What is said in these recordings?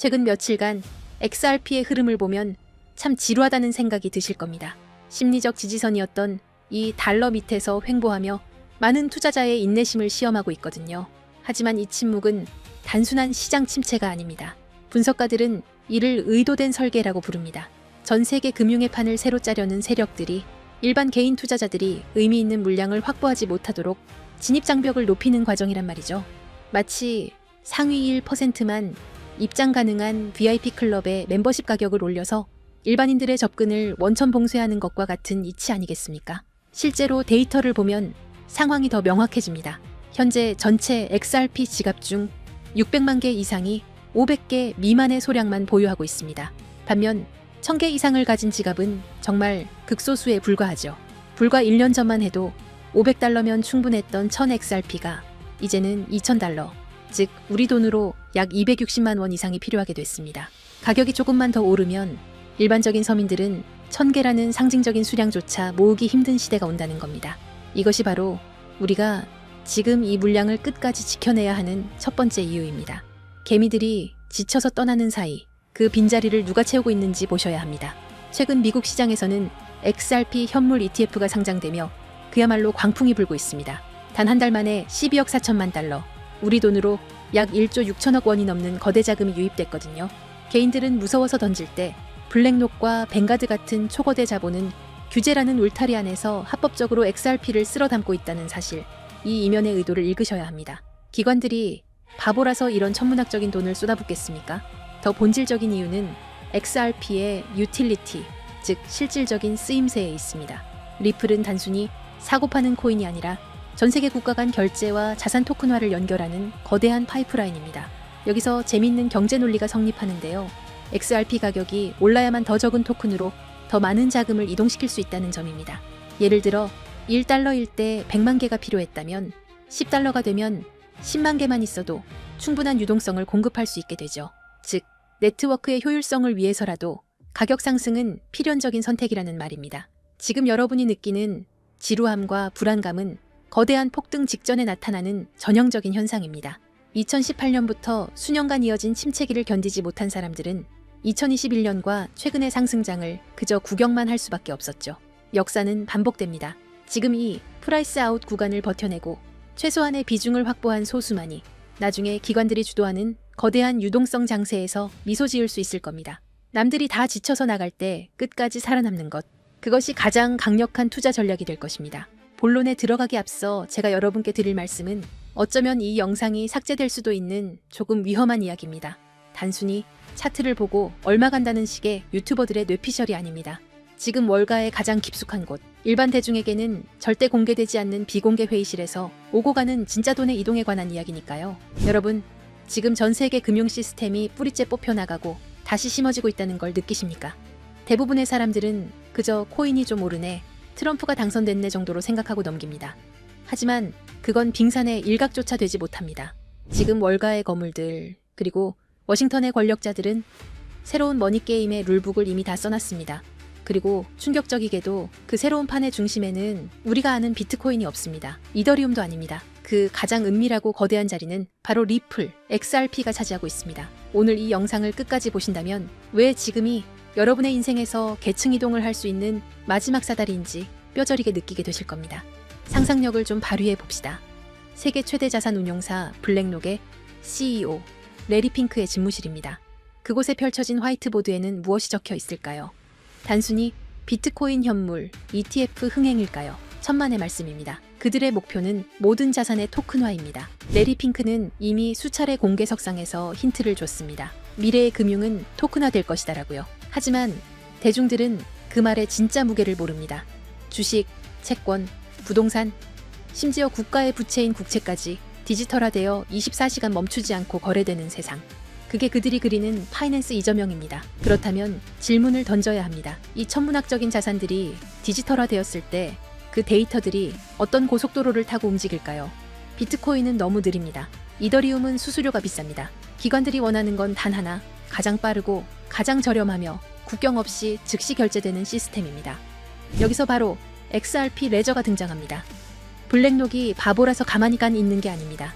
최근 며칠간 XRP의 흐름을 보면 참 지루하다는 생각이 드실 겁니다. 심리적 지지선이었던 이 달러 밑에서 횡보하며 많은 투자자의 인내심을 시험하고 있거든요. 하지만 이 침묵은 단순한 시장 침체가 아닙니다. 분석가들은 이를 의도된 설계라고 부릅니다. 전 세계 금융의 판을 새로 짜려는 세력들이 일반 개인 투자자들이 의미 있는 물량을 확보하지 못하도록 진입장벽을 높이는 과정이란 말이죠. 마치 상위 1%만 입장 가능한 VIP 클럽의 멤버십 가격을 올려서 일반인들의 접근을 원천 봉쇄하는 것과 같은 이치 아니겠습니까? 실제로 데이터를 보면 상황이 더 명확해집니다. 현재 전체 XRP 지갑 중 600만 개 이상이 500개 미만의 소량만 보유하고 있습니다. 반면 1000개 이상을 가진 지갑은 정말 극소수에 불과하죠. 불과 1년 전만 해도 $500면 충분했던 1000XRP가 이제는 $2000, 즉 우리 돈으로 약 260만 원 이상이 필요하게 됐습니다. 가격이 조금만 더 오르면 일반적인 서민들은 1000개라는 상징적인 수량조차 모으기 힘든 시대가 온다는 겁니다. 이것이 바로 우리가 지금 이 물량을 끝까지 지켜내야 하는 첫 번째 이유입니다. 개미들이 지쳐서 떠나는 사이 그 빈자리를 누가 채우고 있는지 보셔야 합니다. 최근 미국 시장에서는 XRP 현물 ETF가 상장되며 그야말로 광풍이 불고 있습니다. 단 한 달 만에 12억 4천만 달러, 우리 돈으로 약 1조 6천억 원이 넘는 거대 자금이 유입됐거든요. 개인들은 무서워서 던질 때 블랙록과 뱅가드 같은 초거대 자본은 규제라는 울타리 안에서 합법적으로 XRP를 쓸어 담고 있다는 사실, 이 이면의 의도를 읽으셔야 합니다. 기관들이 바보라서 이런 천문학적인 돈을 쏟아붓겠습니까? 더 본질적인 이유는 XRP의 유틸리티, 즉 실질적인 쓰임새에 있습니다. 리플은 단순히 사고 파는 코인이 아니라 전 세계 국가 간 결제와 자산 토큰화를 연결하는 거대한 파이프라인입니다. 여기서 재미있는 경제 논리가 성립하는데요. XRP 가격이 올라야만 더 적은 토큰으로 더 많은 자금을 이동시킬 수 있다는 점입니다. 예를 들어 1달러일 때 100만 개가 필요했다면 10달러가 되면 10만 개만 있어도 충분한 유동성을 공급할 수 있게 되죠. 즉, 네트워크의 효율성을 위해서라도 가격 상승은 필연적인 선택이라는 말입니다. 지금 여러분이 느끼는 지루함과 불안감은 거대한 폭등 직전에 나타나는 전형적인 현상입니다. 2018년부터 수년간 이어진 침체기를 견디지 못한 사람들은 2021년과 최근의 상승장을 그저 구경만 할 수밖에 없었죠. 역사는 반복됩니다. 지금 이 프라이스 아웃 구간을 버텨내고 최소한의 비중을 확보한 소수만이 나중에 기관들이 주도하는 거대한 유동성 장세에서 미소 지을 수 있을 겁니다. 남들이 다 지쳐서 나갈 때 끝까지 살아남는 것, 그것이 가장 강력한 투자 전략이 될 것입니다. 본론에 들어가기 앞서 제가 여러분께 드릴 말씀은 어쩌면 이 영상이 삭제될 수도 있는 조금 위험한 이야기입니다. 단순히 차트를 보고 얼마 간다는 식의 유튜버들의 뇌피셜이 아닙니다. 지금 월가의 가장 깊숙한 곳, 일반 대중에게는 절대 공개되지 않는 비공개 회의실에서 오고 가는 진짜 돈의 이동에 관한 이야기니까요. 여러분, 지금 전 세계 금융 시스템이 뿌리째 뽑혀나가고 다시 심어지고 있다는 걸 느끼십니까? 대부분의 사람들은 그저 코인이 좀 오르네, 트럼프가 당선됐네 정도로 생각하고 넘깁니다. 하지만 그건 빙산의 일각조차 되지 못합니다. 지금 월가의 거물들, 그리고 워싱턴의 권력자들은 새로운 머니게임의 룰북을 이미 다 써놨습니다. 그리고 충격적이게도 그 새로운 판의 중심에는 우리가 아는 비트코인이 없습니다. 이더리움도 아닙니다. 그 가장 은밀하고 거대한 자리는 바로 리플, XRP가 차지하고 있습니다. 오늘 이 영상을 끝까지 보신다면 왜 지금이 여러분의 인생에서 계층 이동을 할 수 있는 마지막 사다리인지 뼈저리게 느끼게 되실 겁니다. 상상력을 좀 발휘해 봅시다. 세계 최대 자산 운용사 블랙록의 CEO 레리 핑크의 집무실입니다. 그곳에 펼쳐진 화이트보드에는 무엇이 적혀 있을까요? 단순히 비트코인 현물, ETF 흥행일까요? 천만의 말씀입니다. 그들의 목표는 모든 자산의 토큰화입니다. 레리 핑크는 이미 수차례 공개석상에서 힌트를 줬습니다. 미래의 금융은 토큰화될 것이다라고요. 하지만 대중들은 그 말의 진짜 무게를 모릅니다. 주식, 채권, 부동산, 심지어 국가의 부채인 국채까지 디지털화되어 24시간 멈추지 않고 거래되는 세상. 그게 그들이 그리는 파이낸스 이저명입니다. 그렇다면 질문을 던져야 합니다. 이 천문학적인 자산들이 디지털화되었을 때 그 데이터들이 어떤 고속도로를 타고 움직일까요? 비트코인은 너무 느립니다. 이더리움은 수수료가 비쌉니다. 기관들이 원하는 건 단 하나, 가장 빠르고 가장 저렴하며 국경 없이 즉시 결제되는 시스템입니다. 여기서 바로 XRP 레저가 등장합니다. 블랙록이 바보라서 가만히 있는 게 아닙니다.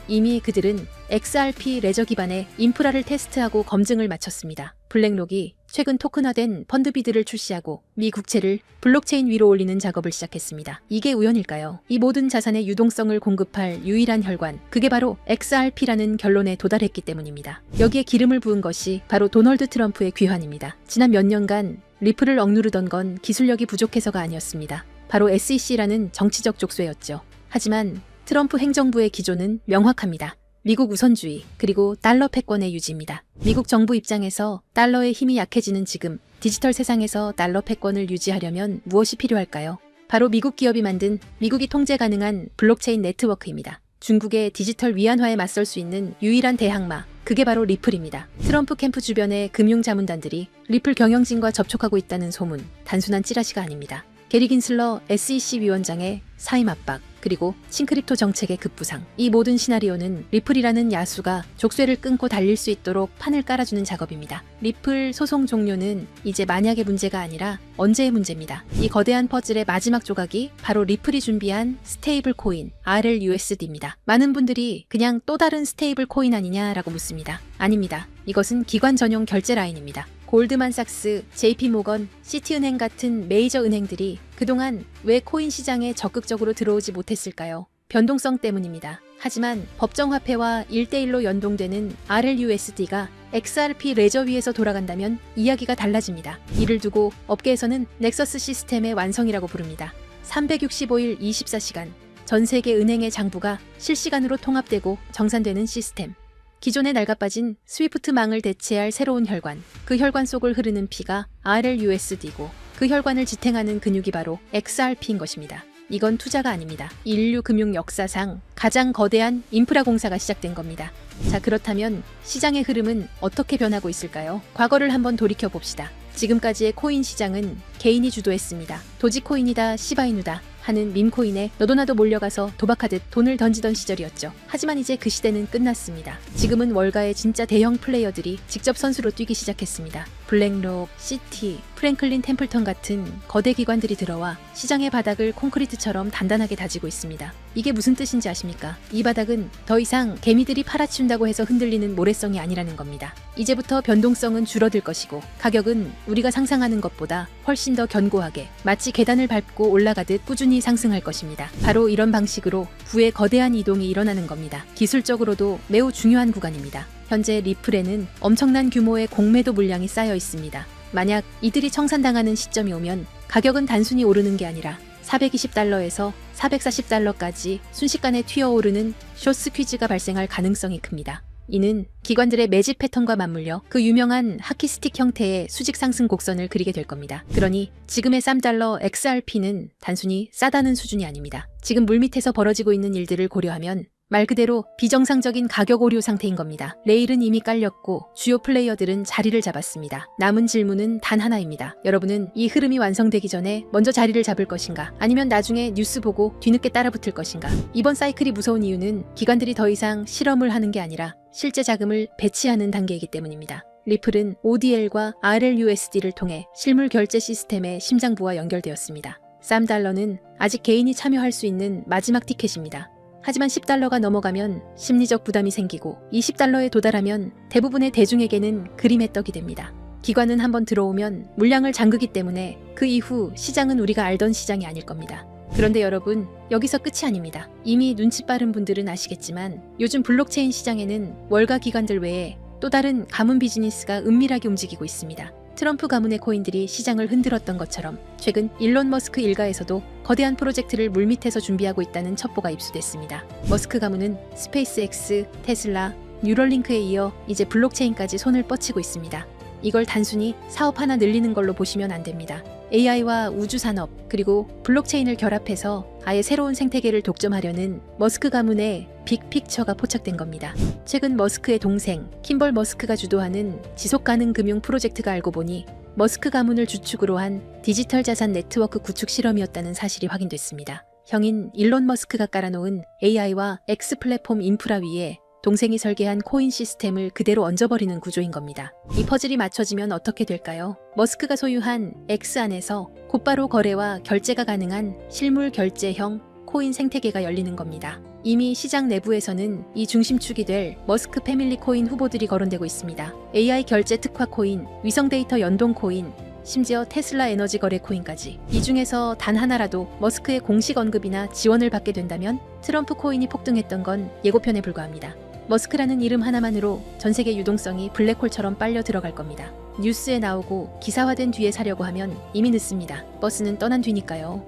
이미 그들은 XRP 레저 기반의 인프라를 테스트하고 검증을 마쳤습니다. 블랙록이 최근 토큰화된 펀드비드를 출시하고 미 국채를 블록체인 위로 올리는 작업을 시작했습니다. 이게 우연일까요? 이 모든 자산의 유동성을 공급할 유일한 혈관, 그게 바로 XRP라는 결론에 도달했기 때문입니다. 여기에 기름을 부은 것이 바로 도널드 트럼프의 귀환입니다. 지난 몇 년간 리플을 억누르던 건 기술력이 부족해서가 아니었습니다. 바로 SEC라는 정치적 족쇄였죠. 하지만 트럼프 행정부의 기조는 명확합니다. 미국 우선주의, 그리고 달러 패권의 유지입니다. 미국 정부 입장에서 달러의 힘이 약해지는 지금 디지털 세상에서 달러 패권을 유지하려면 무엇이 필요할까요? 바로 미국 기업이 만든 미국이 통제 가능한 블록체인 네트워크입니다. 중국의 디지털 위안화에 맞설 수 있는 유일한 대항마, 그게 바로 리플입니다. 트럼프 캠프 주변의 금융 자문단들이 리플 경영진과 접촉하고 있다는 소문, 단순한 찌라시가 아닙니다. 게리 긴슬러 SEC 위원장의 사임 압박, 그리고 싱크립토 정책의 급부상. 이 모든 시나리오는 리플이라는 야수가 족쇄를 끊고 달릴 수 있도록 판을 깔아주는 작업입니다. 리플 소송 종료는 이제 만약의 문제가 아니라 언제의 문제입니다. 이 거대한 퍼즐의 마지막 조각이 바로 리플이 준비한 스테이블 코인 RLUSD입니다. 많은 분들이 그냥 또 다른 스테이블 코인 아니냐라고 묻습니다. 아닙니다. 이것은 기관 전용 결제 라인입니다. 골드만삭스, JP모건, 시티은행 같은 메이저 은행들이 그동안 왜 코인 시장에 적극적으로 들어오지 못했을까요? 변동성 때문입니다. 하지만 법정화폐와 1대1로 연동되는 RLUSD가 XRP 레저 위에서 돌아간다면 이야기가 달라집니다. 이를 두고 업계에서는 넥서스 시스템의 완성이라고 부릅니다. 365일 24시간, 전 세계 은행의 장부가 실시간으로 통합되고 정산되는 시스템. 기존에 낡아빠진 스위프트망을 대체할 새로운 혈관, 그 혈관 속을 흐르는 피가 RLUSD고 그 혈관을 지탱하는 근육이 바로 XRP인 것입니다. 이건 투자가 아닙니다. 인류 금융 역사상 가장 거대한 인프라 공사가 시작된 겁니다. 자, 그렇다면 시장의 흐름은 어떻게 변하고 있을까요? 과거를 한번 돌이켜 봅시다. 지금까지의 코인 시장은 개인이 주도했습니다. 도지코인이다, 시바이누다 하는 밈코인에 너도 나도 몰려가서 도박하듯 돈을 던지던 시절이었죠. 하지만 이제 그 시대는 끝났습니다. 지금은 월가의 진짜 대형 플레이어들이 직접 선수로 뛰기 시작했습니다. 블랙록, 시티, 프랭클린 템플턴 같은 거대 기관들이 들어와 시장의 바닥을 콘크리트처럼 단단하게 다지고 있습니다. 이게 무슨 뜻인지 아십니까? 이 바닥은 더 이상 개미들이 팔아치운다고 해서 흔들리는 모래성이 아니라는 겁니다. 이제부터 변동성은 줄어들 것이고 가격은 우리가 상상하는 것보다 훨씬 더 견고하게 마치 계단을 밟고 올라가듯 꾸준히 상승할 것입니다. 바로 이런 방식으로 부의 거대한 이동이 일어나는 겁니다. 기술적으로도 매우 중요한 구간입니다. 현재 리플에는 엄청난 규모의 공매도 물량이 쌓여 있습니다. 만약 이들이 청산당하는 시점이 오면 가격은 단순히 오르는 게 아니라 420달러에서 440달러까지 순식간에 튀어오르는 숏스퀴즈가 발생할 가능성이 큽니다. 이는 기관들의 매집 패턴과 맞물려 그 유명한 하키스틱 형태의 수직 상승 곡선을 그리게 될 겁니다. 그러니 지금의 $3 XRP는 단순히 싸다는 수준이 아닙니다. 지금 물밑에서 벌어지고 있는 일들을 고려하면 말 그대로 비정상적인 가격 오류 상태인 겁니다. 레일은 이미 깔렸고 주요 플레이어들은 자리를 잡았습니다. 남은 질문은 단 하나입니다. 여러분은 이 흐름이 완성되기 전에 먼저 자리를 잡을 것인가? 아니면 나중에 뉴스 보고 뒤늦게 따라붙을 것인가? 이번 사이클이 무서운 이유는 기관들이 더 이상 실험을 하는 게 아니라 실제 자금을 배치하는 단계이기 때문입니다. 리플은 ODL과 RLUSD를 통해 실물 결제 시스템의 심장부와 연결되었습니다. $3는 아직 개인이 참여할 수 있는 마지막 티켓입니다. 하지만 $10가 넘어가면 심리적 부담이 생기고 $20에 도달하면 대부분의 대중에게는 그림의 떡이 됩니다. 기관은 한번 들어오면 물량을 잠그기 때문에 그 이후 시장은 우리가 알던 시장이 아닐 겁니다. 그런데 여러분, 여기서 끝이 아닙니다. 이미 눈치 빠른 분들은 아시겠지만 요즘 블록체인 시장에는 월가 기관들 외에 또 다른 가문 비즈니스가 은밀하게 움직이고 있습니다. 트럼프 가문의 코인들이 시장을 흔들었던 것처럼 최근 일론 머스크 일가에서도 거대한 프로젝트를 물밑에서 준비하고 있다는 첩보가 입수됐습니다. 머스크 가문은 스페이스X, 테슬라, 뉴럴링크에 이어 이제 블록체인까지 손을 뻗치고 있습니다. 이걸 단순히 사업 하나 늘리는 걸로 보시면 안 됩니다. AI와 우주산업 그리고 블록체인을 결합해서 아예 새로운 생태계를 독점하려는 머스크 가문의 빅픽처가 포착된 겁니다. 최근 머스크의 동생 킴벌 머스크가 주도하는 지속가능 금융 프로젝트가 알고 보니 머스크 가문을 주축으로 한 디지털 자산 네트워크 구축 실험이었다는 사실이 확인됐습니다. 형인 일론 머스크가 깔아놓은 AI와 X 플랫폼 인프라 위에 동생이 설계한 코인 시스템을 그대로 얹어버리는 구조인 겁니다. 이 퍼즐이 맞춰지면 어떻게 될까요? 머스크가 소유한 X 안에서 곧바로 거래와 결제가 가능한 실물 결제형 코인 생태계가 열리는 겁니다. 이미 시장 내부에서는 이 중심축이 될 머스크 패밀리 코인 후보들이 거론되고 있습니다. AI 결제 특화 코인, 위성 데이터 연동 코인, 심지어 테슬라 에너지 거래 코인까지. 이 중에서 단 하나라도 머스크의 공식 언급이나 지원을 받게 된다면 트럼프 코인이 폭등했던 건 예고편에 불과합니다. 머스크라는 이름 하나만으로 전 세계 유동성이 블랙홀처럼 빨려 들어갈 겁니다. 뉴스에 나오고 기사화된 뒤에 사려고 하면 이미 늦습니다. 버스는 떠난 뒤니까요.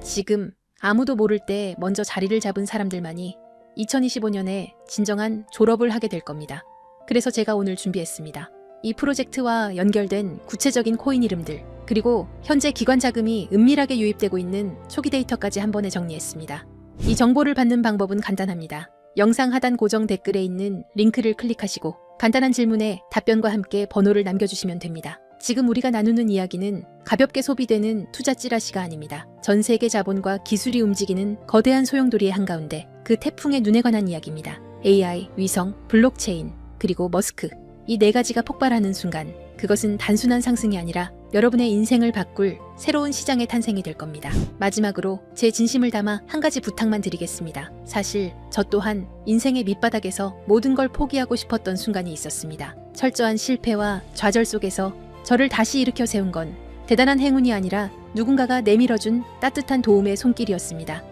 지금 아무도 모를 때 먼저 자리를 잡은 사람들만이 2025년에 진정한 졸업을 하게 될 겁니다. 그래서 제가 오늘 준비했습니다. 이 프로젝트와 연결된 구체적인 코인 이름들, 그리고 현재 기관 자금이 은밀하게 유입되고 있는 초기 데이터까지 한 번에 정리했습니다. 이 정보를 받는 방법은 간단합니다. 영상 하단 고정 댓글에 있는 링크를 클릭하시고 간단한 질문에 답변과 함께 번호를 남겨주시면 됩니다. 지금 우리가 나누는 이야기는 가볍게 소비되는 투자 찌라시가 아닙니다. 전 세계 자본과 기술이 움직이는 거대한 소용돌이의 한가운데 그 태풍의 눈에 관한 이야기입니다. AI, 위성, 블록체인, 그리고 머스크. 이 네 가지가 폭발하는 순간 그것은 단순한 상승이 아니라 여러분의 인생을 바꿀 새로운 시장의 탄생이 될 겁니다. 마지막으로 제 진심을 담아 한 가지 부탁만 드리겠습니다. 사실 저 또한 인생의 밑바닥에서 모든 걸 포기하고 싶었던 순간이 있었습니다. 철저한 실패와 좌절 속에서 저를 다시 일으켜 세운 건 대단한 행운이 아니라 누군가가 내밀어준 따뜻한 도움의 손길이었습니다.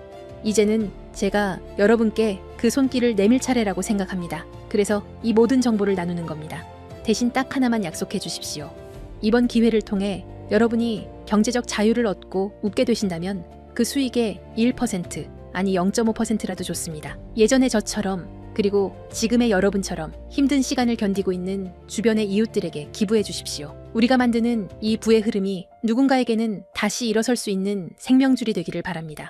이제는 제가 여러분께 그 손길을 내밀 차례라고 생각합니다. 그래서 이 모든 정보를 나누는 겁니다. 대신 딱 하나만 약속해 주십시오. 이번 기회를 통해 여러분이 경제적 자유를 얻고 웃게 되신다면 그 수익의 1% 아니 0.5%라도 좋습니다. 예전의 저처럼 그리고 지금의 여러분처럼 힘든 시간을 견디고 있는 주변의 이웃들에게 기부해 주십시오. 우리가 만드는 이 부의 흐름이 누군가에게는 다시 일어설 수 있는 생명줄이 되기를 바랍니다.